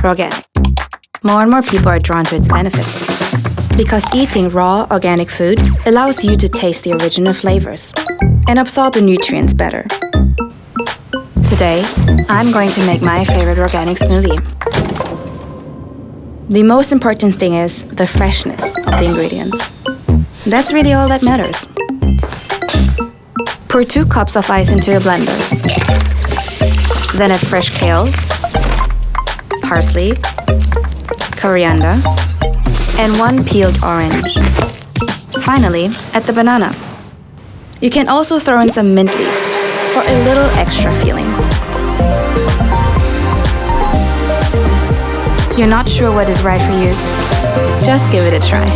Raw-ganic. More and more people are drawn to its benefits. Because eating raw, organic food allows you to taste the original flavors and absorb the nutrients better. Today, I'm going to make my favorite organic smoothie. The most important thing is the freshness of the ingredients. That's really all that matters. Pour 2 cups of ice into a blender. Then add fresh kale, parsley, coriander, and 1 peeled orange. Finally, add the banana. You can also throw in some mint leaves for a little extra feeling. You're not sure what is right for you? Just give it a try.